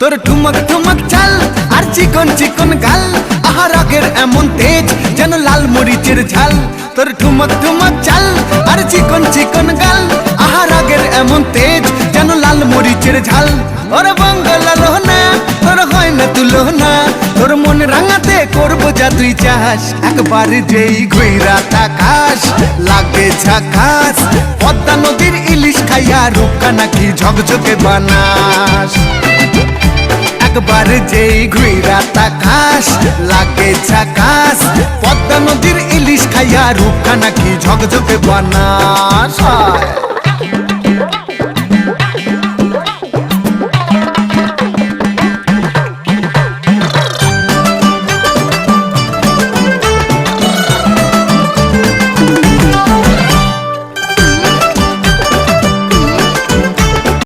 তোর ঠুমক ঠুমক চাল আর চিকন চিকন গাল, আহা রাগের এমন তেজ যেন লাল মরিচের ঝাল। তোর ঠুমক ঠুমক চাল আর চিকন চিকন গাল, আহা রাগের এমন তেজ যেন লাল মরিচের ঝাল। ওরে বাঙ্গালা লোহনা তোর হয় না তুলনা, তোর মন রাঙাতে করবো যা তুই চাস। একবার যেই ঘুইরা তাকাস লাগে ঝাকাস, পদ্মা নদীর ইলিশ খাইয়া রূপকা নাকি ঝকঝকে বানাস। একবার যেই ঘুইরা তাকাস লাগে ঝাকাস, পদ্মা নদীর ইলিশ খাইয়া রূপকা নাকি ঝকঝকে বানাস।